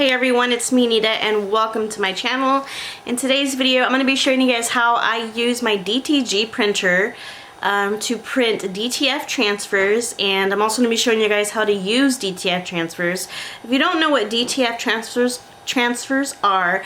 Hey everyone, it's me Nita and welcome to my channel. In today's video I'm going to be showing you guys how I use my DTG printer to print DTF transfers, and I'm also going to be showing you guys how to use DTF transfers. If you don't know what DTF transfers are,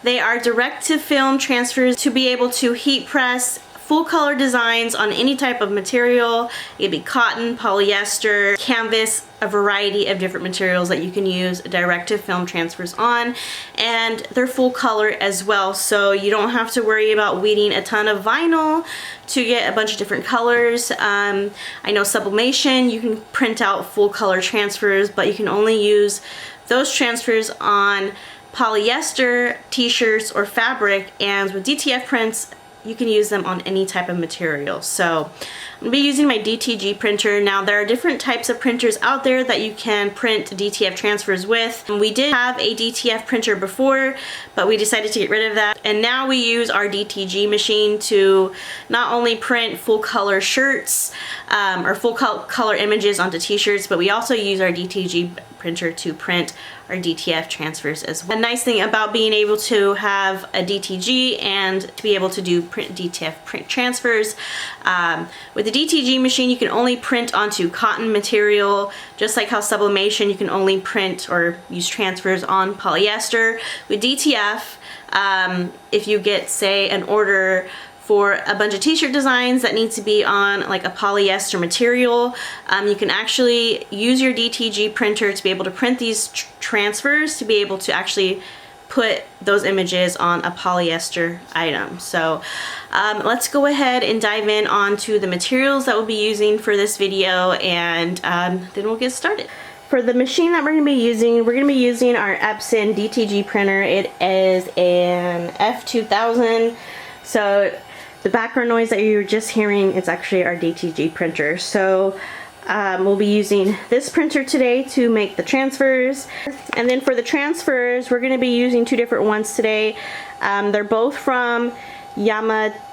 they are direct to film transfers to be able to heat press full color designs on any type of material. It could be cotton, polyester, canvas, a variety of different materials that you can use direct to film transfers on, and they're full color as well, so you don't have to worry about weeding a ton of vinyl to get a bunch of different colors. I know sublimation, you can print out full color transfers, but you can only use those transfers on polyester, t-shirts, or fabric, and with DTF prints you can use them on any type of material. So I'm going to be using my DTG printer. Now there are different types of printers out there that you can print DTF transfers with. We did have a DTF printer before, but we decided to get rid of that, and now we use our DTG machine to not only print full color shirts or full color images onto t-shirts, but we also use our DTG printer to print our DTF transfers as well. A nice thing about being able to have a DTG and to be able to do DTF print transfers, with the DTG machine you can only print onto cotton material, just like how sublimation you can only print or use transfers on polyester. With DTF, if you get, say, an order for a bunch of t-shirt designs that need to be on like a polyester material, you can actually use your DTG printer to be able to print these transfers to be able to actually put those images on a polyester item. So let's go ahead and dive in onto the materials that we'll be using for this video, and then we'll get started. For the machine that we're going to be using our Epson DTG printer. It is an F2000. So the background noise that you were just hearing, it's actually our DTG printer. So we'll be using this printer today to make the transfers. And then for the transfers, we're going to be using two different ones today. They're both from Yamashin.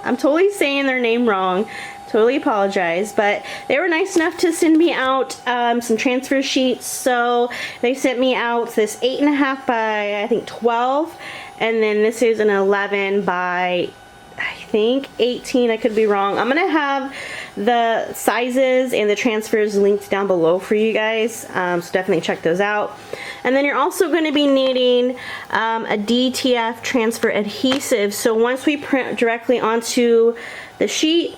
I'm totally saying their name wrong. Totally apologize, but they were nice enough to send me out some transfer sheets. So they sent me out this 8.5 by I think 12, and then this is an 11 by I think 18. I could be wrong. I'm gonna have the sizes and the transfers linked down below for you guys, so definitely check those out. And then you're also going to be needing a DTF transfer adhesive. So once we print directly onto the sheet,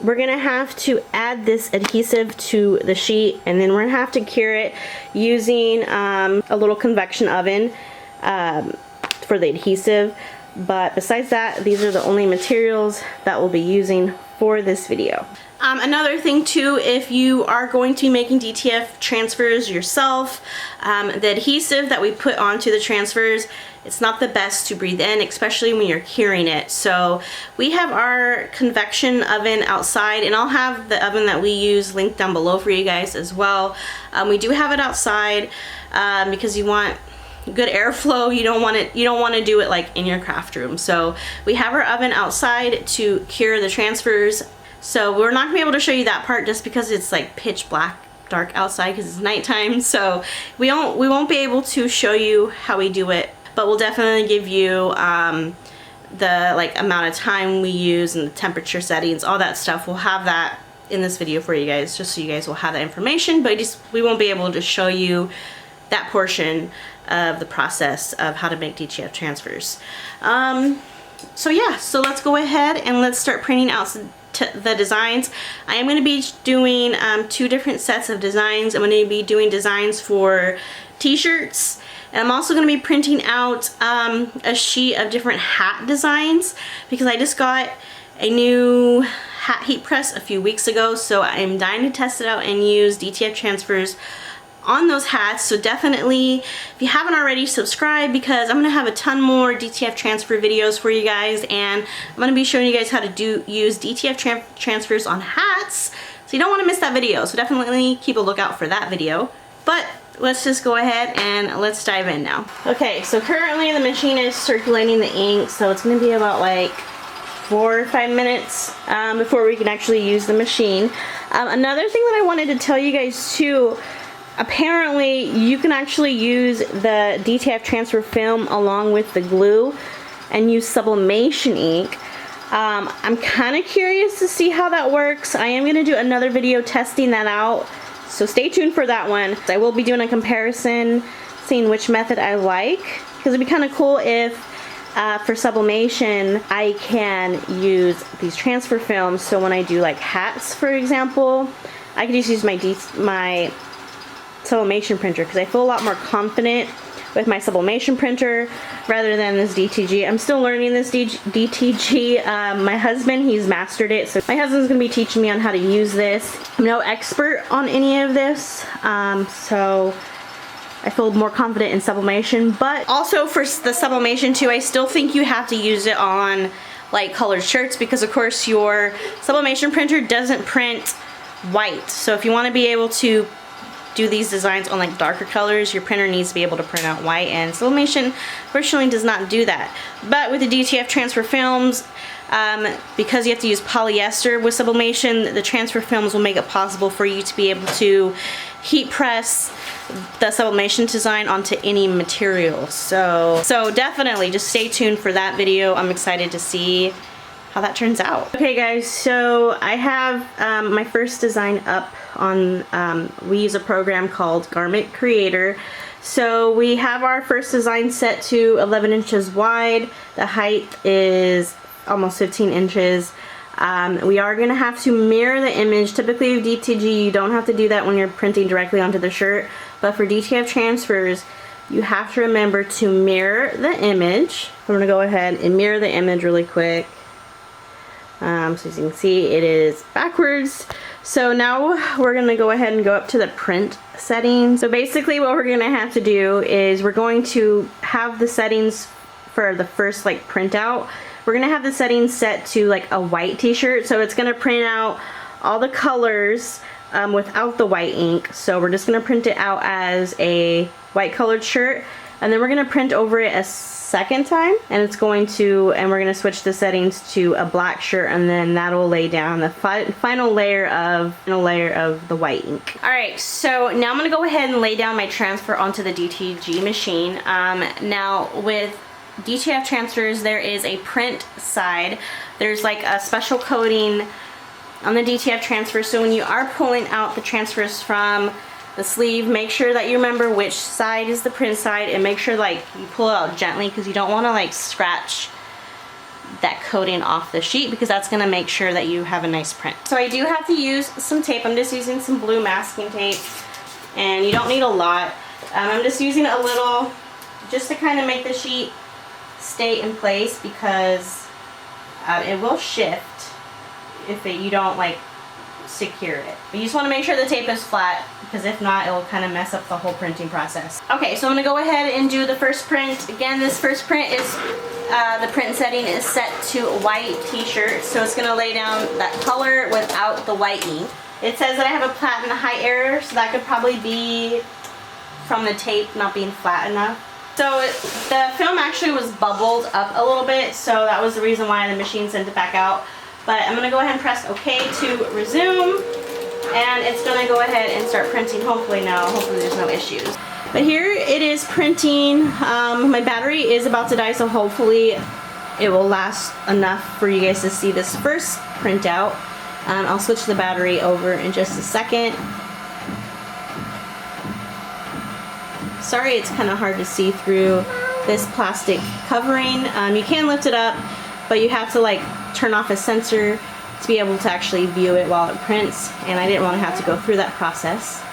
we're going to have to add this adhesive to the sheet, and then we're going to have to cure it using a little convection oven for the adhesive. But besides that, these are the only materials that we'll be using for this video. Another thing too, if you are going to be making DTF transfers yourself, the adhesive that we put onto the transfers, it's not the best to breathe in, especially when you're curing it. So we have our convection oven outside, and I'll have the oven that we use linked down below for you guys as well. We do have it outside because you want good airflow. You don't want to do it like in your craft room. So we have our oven outside to cure the transfers. So we're not gonna be able to show you that part just because it's like pitch black dark outside because it's nighttime. So we won't be able to show you how we do it, but we'll definitely give you the like amount of time we use and the temperature settings, all that stuff. We'll have that in this video for you guys, just so you guys will have that information, but we won't be able to show you that portion of the process of how to make DTF transfers. So yeah, so let's go ahead and let's start printing out the designs. I am going to be doing two different sets of designs. I'm going to be doing designs for t-shirts, and I'm also going to be printing out a sheet of different hat designs because I just got a new hat heat press a few weeks ago, so I'm dying to test it out and use DTF transfers on those hats. So definitely, if you haven't already, subscribe, because I'm going to have a ton more DTF transfer videos for you guys, and I'm going to be showing you guys how to use DTF transfers on hats, so you don't want to miss that video. So definitely keep a lookout for that video. But let's just go ahead and let's dive in now. Okay, so currently the machine is circulating the ink, so it's going to be about like 4 or 5 minutes before we can actually use the machine. Another thing that I wanted to tell you guys too, apparently you can actually use the DTF transfer film along with the glue and use sublimation ink. I'm kind of curious to see how that works. I am going to do another video testing that out, so stay tuned for that one. I will be doing a comparison, seeing which method I like, because it'd be kind of cool if for sublimation I can use these transfer films, so when I do like hats, for example, I could just use my sublimation printer, because I feel a lot more confident with my sublimation printer rather than this DTG. I'm still learning this DTG. My husband, he's mastered it, so my husband's gonna be teaching me on how to use this. I'm no expert on any of this, so I feel more confident in sublimation. But also for the sublimation too, I still think you have to use it on light colored shirts, because of course your sublimation printer doesn't print white. So if you want to be able to do these designs on like darker colors, your printer needs to be able to print out white, and sublimation fortunately does not do that. But with the DTF transfer films, because you have to use polyester with sublimation, the transfer films will make it possible for you to be able to heat press the sublimation design onto any material. So definitely just stay tuned for that video. I'm excited to see how that turns out. Okay guys, so I have my first design up on, we use a program called Garment Creator. So we have our first design set to 11 inches wide. The height is almost 15 inches. We are going to have to mirror the image. Typically with DTG you don't have to do that when you're printing directly onto the shirt, but for DTF transfers you have to remember to mirror the image. I'm going to go ahead and mirror the image really quick. So as you can see, it is backwards. So now we're going to go ahead and go up to the print settings. So basically what we're going to have to do is we're going to have the settings for the first like printout. We're going to have the settings set to like a white t-shirt, so it's going to print out all the colors without the white ink. So we're just going to print it out as a white colored shirt, and then we're going to print over it a second time, and we're going to switch the settings to a black shirt, and then that'll lay down the final layer of the white ink. Alright, so now I'm going to go ahead and lay down my transfer onto the DTG machine. Now with DTF transfers, there is a print side. There's like a special coating on the DTF transfer, so when you are pulling out the transfers from the sleeve, make sure that you remember which side is the print side, and make sure like you pull it out gently, because you don't want to like scratch that coating off the sheet, because that's going to make sure that you have a nice print. So I do have to use some tape. I'm just using some blue masking tape, and you don't need a lot. I'm just using a little just to kind of make the sheet stay in place, because it will shift if you don't like secure it. But you just want to make sure the tape is flat, because if not, it will kind of mess up the whole printing process. Okay, so I'm going to go ahead and do the first print. Again, this first print is, the print setting is set to a white t-shirt, so it's going to lay down that color without the white ink. It says that I have a platen height error, so that could probably be from the tape not being flat enough. So the film actually was bubbled up a little bit, so that was the reason why the machine sent it back out. But I'm going to go ahead and press OK to resume, and it's going to go ahead and start printing. Hopefully there's no issues. But here it is printing. My battery is about to die, so hopefully it will last enough for you guys to see this first printout. I'll switch the battery over in just a second. Sorry, it's kind of hard to see through this plastic covering. You can lift it up, but you have to like turn off a sensor to be able to actually view it while it prints, and I didn't want to have to go through that process.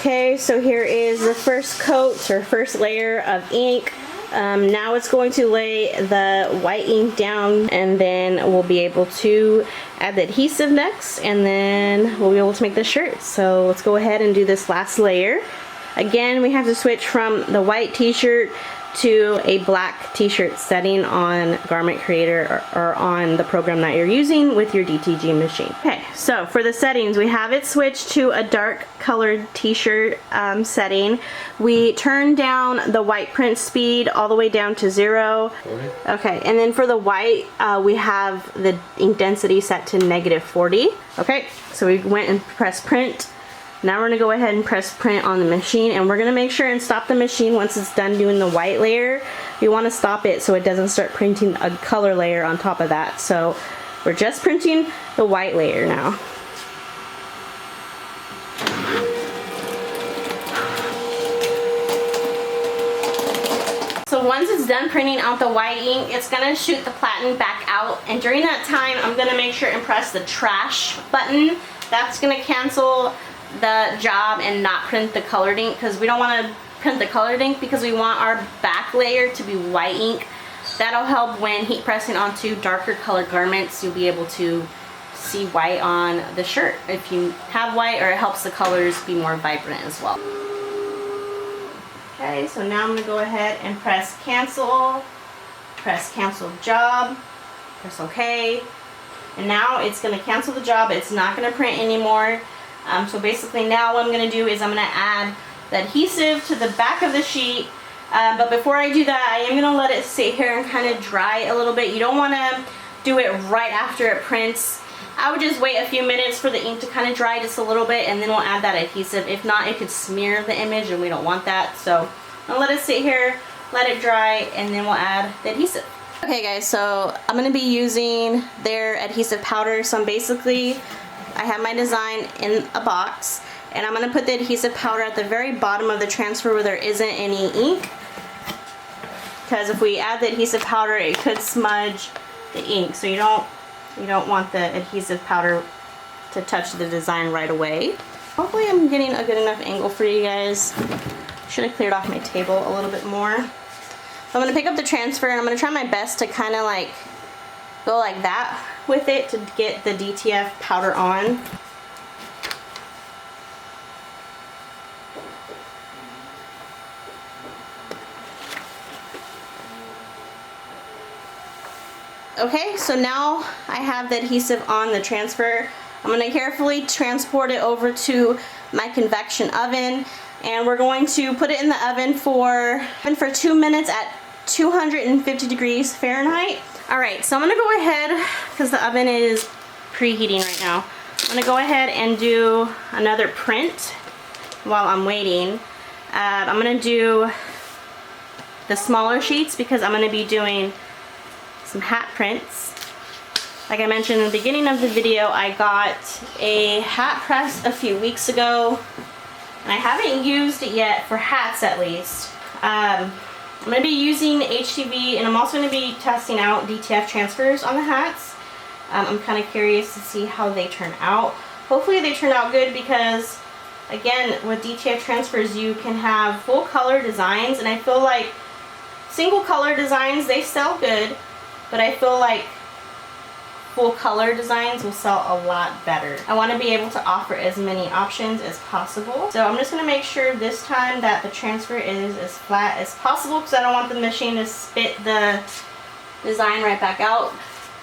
Okay, so here is the first coat or first layer of ink. Now it's going to lay the white ink down, and then we'll be able to add the adhesive next, and then we'll be able to make the shirt. So let's go ahead and do this last layer. Again, we have to switch from the white t-shirt to a black t-shirt setting on Garment Creator or on the program that you're using with your DTG machine. Okay, so for the settings, we have it switched to a dark colored t-shirt setting. We turn down the white print speed all the way down to 0. Okay, and then for the white, we have the ink density set to -40. Okay, so we went and pressed print. Now we're gonna go ahead and press print on the machine, and we're gonna make sure and stop the machine once it's done doing the white layer. You wanna stop it so it doesn't start printing a color layer on top of that. So we're just printing the white layer now. So once it's done printing out the white ink, it's gonna shoot the platen back out, and during that time I'm gonna make sure and press the trash button. That's gonna cancel the job and not print the colored ink, because we don't want to print the colored ink because we want our back layer to be white ink. That'll help when heat pressing onto darker colored garments. You'll be able to see white on the shirt if you have white, or it helps the colors be more vibrant as well. Okay, so now I'm going to go ahead and press cancel job, press OK, and now it's going to cancel the job. It's not going to print anymore. So basically now what I'm going to do is I'm going to add the adhesive to the back of the sheet, but before I do that, I am going to let it sit here and kind of dry a little bit. You don't want to do it right after it prints. I would just wait a few minutes for the ink to kind of dry just a little bit, and then we'll add that adhesive. If not, it could smear the image and we don't want that. So I'll let it sit here, let it dry, and then we'll add the adhesive. Okay guys, so I'm going to be using their adhesive powder. So I have my design in a box, and I'm going to put the adhesive powder at the very bottom of the transfer where there isn't any ink, because if we add the adhesive powder, it could smudge the ink. So you don't want the adhesive powder to touch the design right away. Hopefully I'm getting a good enough angle for you guys. Should have cleared off my table a little bit more. I'm going to pick up the transfer, and I'm going to try my best to kind of like go like that with it to get the DTF powder on. Okay, so now I have the adhesive on the transfer. I'm going to carefully transport it over to my convection oven, and we're going to put it in the oven for 2 minutes at 250 degrees Fahrenheit. Alright, so I'm going to go ahead, because the oven is preheating right now, I'm going to go ahead and do another print while I'm waiting. I'm going to do the smaller sheets because I'm going to be doing some hat prints. Like I mentioned in the beginning of the video, I got a hat press a few weeks ago, and I haven't used it yet for hats at least. I'm going to be using HTV, and I'm also going to be testing out DTF Transfers on the hats. I'm kind of curious to see how they turn out. Hopefully they turn out good, because again, with DTF Transfers you can have full color designs, and I feel like single color designs, they sell good, but I feel like full color designs will sell a lot better. I want to be able to offer as many options as possible. So I'm just going to make sure this time that the transfer is as flat as possible, because I don't want the machine to spit the design right back out.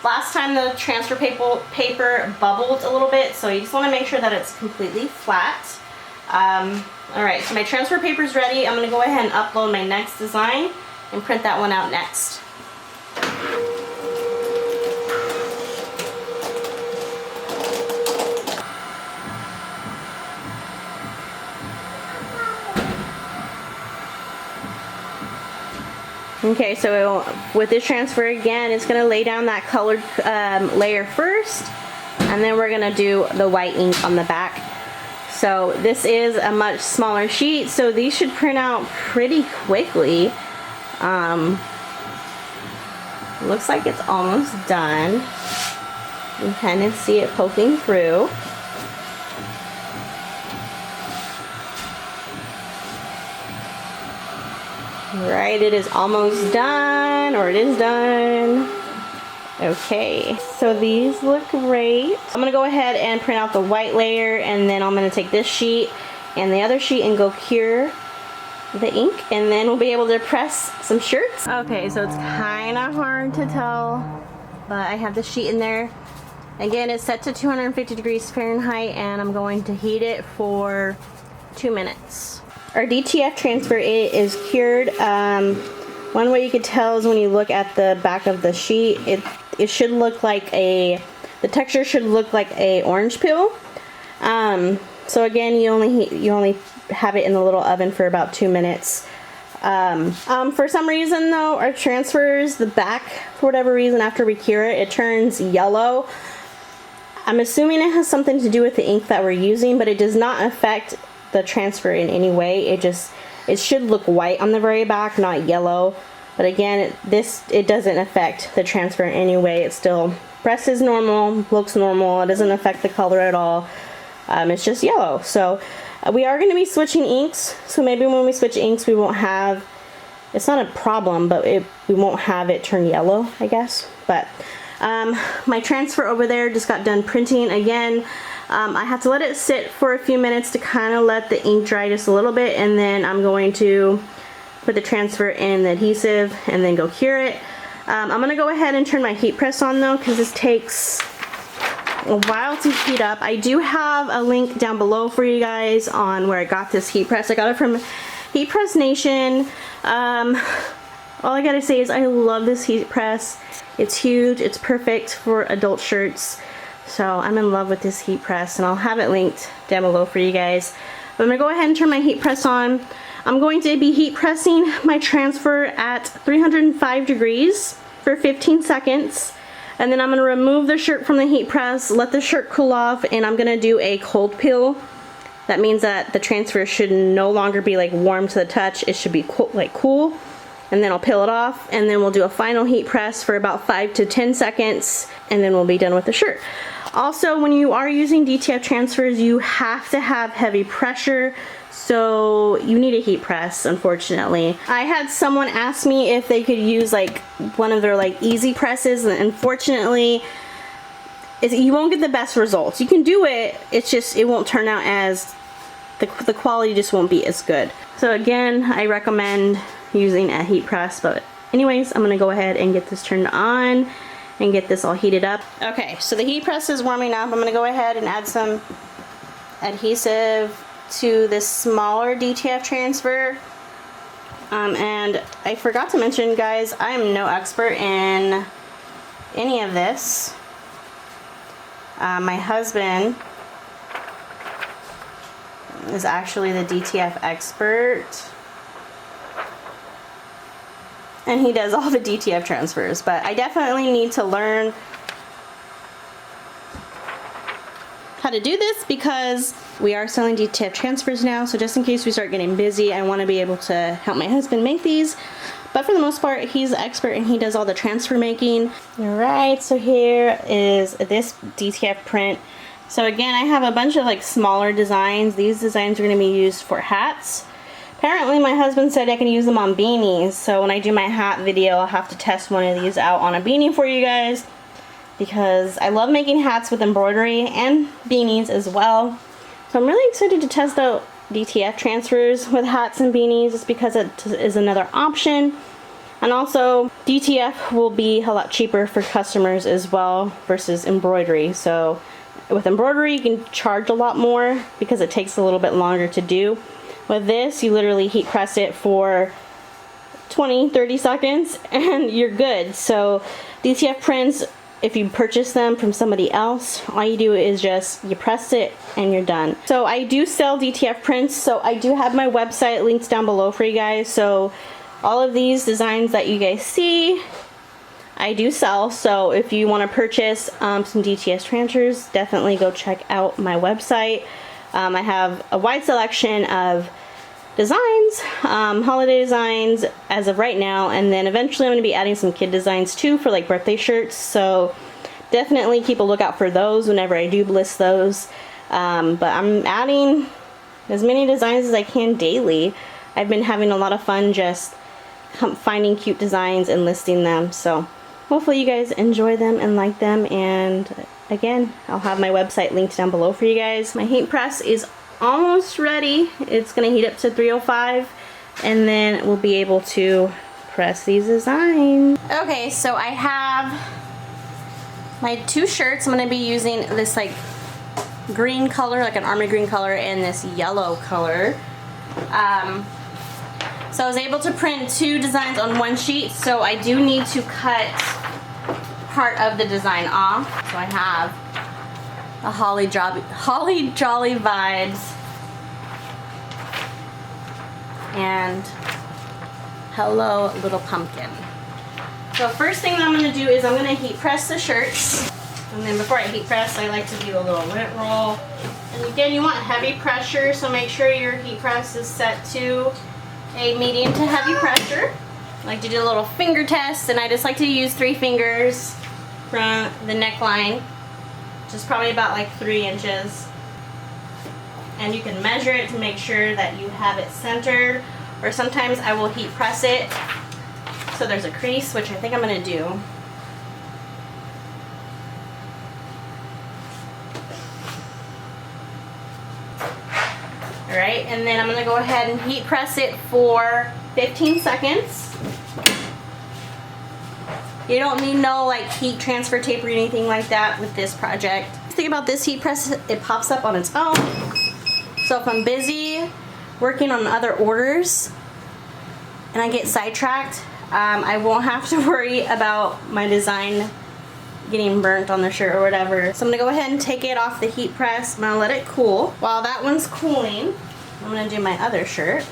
Last time the transfer paper bubbled a little bit, so you just want to make sure that it's completely flat. Alright, so my transfer paper is ready. I'm going to go ahead and upload my next design and print that one out next. Okay, so with this transfer again, it's going to lay down that colored layer first, and then we're going to do the white ink on the back. So this is a much smaller sheet, so these should print out pretty quickly. Looks like it's almost done. You can kind of see it poking through. Right, it is almost done, or it is done. Okay, so these look great. I'm gonna go ahead and print out the white layer, and then I'm gonna take this sheet and the other sheet and go cure the ink, and then we'll be able to press some shirts. Okay, so it's kind of hard to tell, but I have the sheet in there. Again, it's set to 250 degrees Fahrenheit, and I'm going to heat it for 2 minutes. Our DTF transfer, it is cured. One way you could tell is when you look at the back of the sheet, it should look like the texture should look like a orange peel. So again, you only have it in the little oven for about 2 minutes. For some reason though, our transfers, the back, for whatever reason, after we cure it, it turns yellow. I'm assuming it has something to do with the ink that we're using, but it does not affect the transfer in any way. It should look white on the very back, not yellow. But again, it doesn't affect the transfer in any way. It still presses normal, looks normal. It doesn't affect the color at all. It's just yellow. So we are going to be switching inks. So maybe when we switch inks, we won't have, it's not a problem, but we won't have it turn yellow, I guess. But my transfer over there just got done printing again. I have to let it sit for a few minutes to kind of let the ink dry just a little bit, and then I'm going to put the transfer in the adhesive and then go cure it. I'm going to go ahead and turn my heat press on though, because this takes a while to heat up. I do have a link down below for you guys on where I got this heat press. I got it from Heat Press Nation. All I gotta say is I love this heat press. It's huge, it's perfect for adult shirts. So I'm in love with this heat press, and I'll have it linked down below for you guys. But I'm gonna go ahead and turn my heat press on. I'm going to be heat pressing my transfer at 305 degrees for 15 seconds. And then I'm gonna remove the shirt from the heat press, let the shirt cool off, and I'm gonna do a cold peel. That means that the transfer should no longer be like warm to the touch. It should be cool. And then I'll peel it off, and then we'll do a final heat press for about 5 to 10 seconds, and then we'll be done with the shirt. Also, when you are using DTF transfers, you have to have heavy pressure, so you need a heat press, unfortunately. I had someone ask me if they could use like one of their like easy presses, and unfortunately, you won't get the best results. You can do it, it's just, it won't turn out as, the quality just won't be as good. So again, I recommend using a heat press, but anyways, I'm gonna go ahead and get this turned on and get this all heated up. Okay, so the heat press is warming up. I'm gonna go ahead and add some adhesive to this smaller DTF transfer. And I forgot to mention, guys, I am no expert in any of this. My husband is actually the DTF expert, and he does all the DTF transfers, but I definitely need to learn how to do this because we are selling DTF transfers now. So just in case we start getting busy, I want to be able to help my husband make these. But for the most part, he's the expert and he does all the transfer making. Alright, so here is this DTF print. So again, I have a bunch of like smaller designs. These designs are going to be used for hats. Apparently my husband said I can use them on beanies, so when I do my hat video, I'll have to test one of these out on a beanie for you guys, because I love making hats with embroidery and beanies as well. So I'm really excited to test out DTF transfers with hats and beanies, just because it is another option. And also, DTF will be a lot cheaper for customers as well versus embroidery. So with embroidery, you can charge a lot more because it takes a little bit longer to do. With this, you literally heat press it for 20-30 seconds and you're good. So DTF prints, if you purchase them from somebody else, all you do is just you press it and you're done. So I do sell DTF prints, so I do have my website linked down below for you guys. So all of these designs that you guys see, I do sell. So if you want to purchase some DTF transfers, definitely go check out my website. I have a wide selection of designs, holiday designs as of right now, and then eventually I'm going to be adding some kid designs too for like birthday shirts, so definitely keep a lookout for those whenever I do list those. But I'm adding as many designs as I can daily. I've been having a lot of fun just finding cute designs and listing them, so hopefully you guys enjoy them and like them. And again, I'll have my website linked down below for you guys. My heat press is almost ready. It's gonna heat up to 305 and then we'll be able to press these designs. Okay, so I have my 2 shirts. I'm going to be using this like green color, like an army green color, and this yellow color. So I was able to print 2 designs on 1 sheet, so I do need to cut part of the design off. So I have a Holly Jolly Vibes and Hello Little Pumpkin. So first thing that I'm going to do is I'm going to heat press the shirts. And then before I heat press, I like to do a little lint roll. And again, you want heavy pressure, so make sure your heat press is set to a medium to heavy pressure. I like to do a little finger test, and I just like to use 3 fingers from the neckline, which is probably about like 3 inches. And you can measure it to make sure that you have it centered, or sometimes I will heat press it so there's a crease, which I think I'm going to do. Alright, and then I'm going to go ahead and heat press it for 15 seconds. You don't need no like heat transfer tape or anything like that with this project. The thing about this heat press, it pops up on its own. So if I'm busy working on other orders and I get sidetracked, I won't have to worry about my design getting burnt on the shirt or whatever. So I'm gonna go ahead and take it off the heat press. I'm gonna let it cool. While that one's cooling, I'm gonna do my other shirt.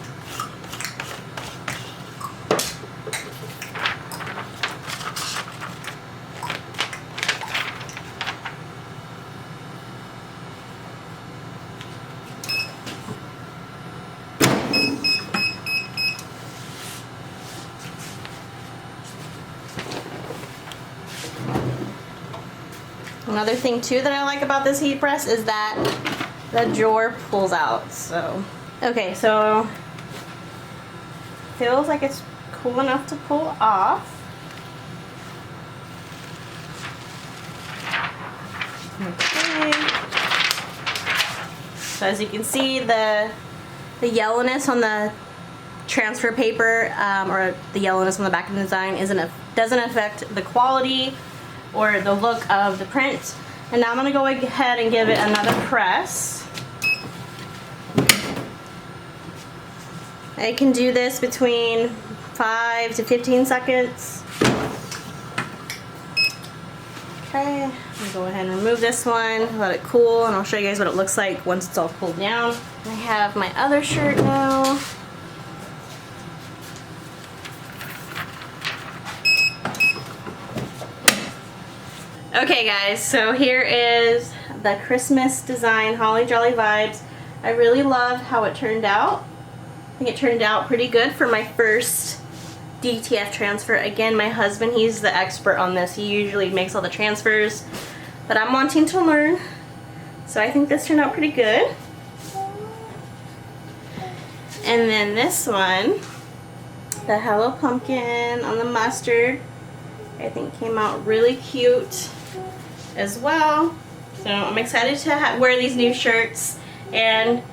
Another thing too that I like about this heat press is that the drawer pulls out. So, okay, so feels like it's cool enough to pull off. Okay. So as you can see, the yellowness on the transfer paper or the yellowness on the back of the design doesn't affect the quality or the look of the print. And now I'm going to go ahead and give it another press. I can do this between 5 to 15 seconds. Okay, I'm going to go ahead and remove this one, let it cool, and I'll show you guys what it looks like once it's all cooled down. I have my other shirt now. Okay guys, so here is the Christmas design Holly Jolly Vibes. I really loved how it turned out. I think it turned out pretty good for my first DTF transfer. Again, my husband, he's the expert on this. He usually makes all the transfers, but I'm wanting to learn. So I think this turned out pretty good. And then this one, the Hello Pumpkin on the mustard, I think came out really cute as well. So I'm excited to wear these new shirts, and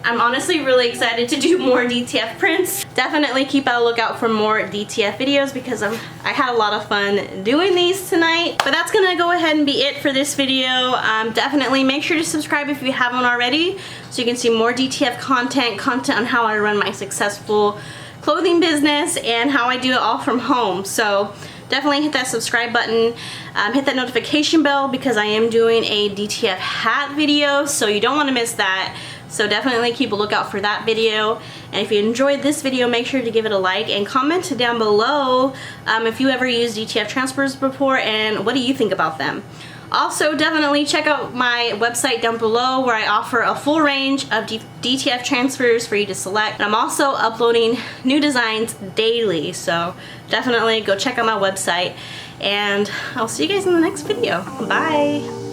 I'm honestly really excited to do more DTF prints. Definitely keep a lookout for more DTF videos because I had a lot of fun doing these tonight. But that's gonna go ahead and be it for this video. Definitely make sure to subscribe if you haven't already so you can see more DTF content on how I run my successful clothing business and how I do it all from home. So definitely hit that subscribe button, hit that notification bell because I am doing a DTF hat video, so you don't want to miss that. So definitely keep a lookout for that video. And if you enjoyed this video, make sure to give it a like and comment down below if you ever used DTF transfers before and what do you think about them. Also, definitely check out my website down below where I offer a full range of DTF transfers for you to select. And I'm also uploading new designs daily, so definitely go check out my website. And I'll see you guys in the next video. Bye!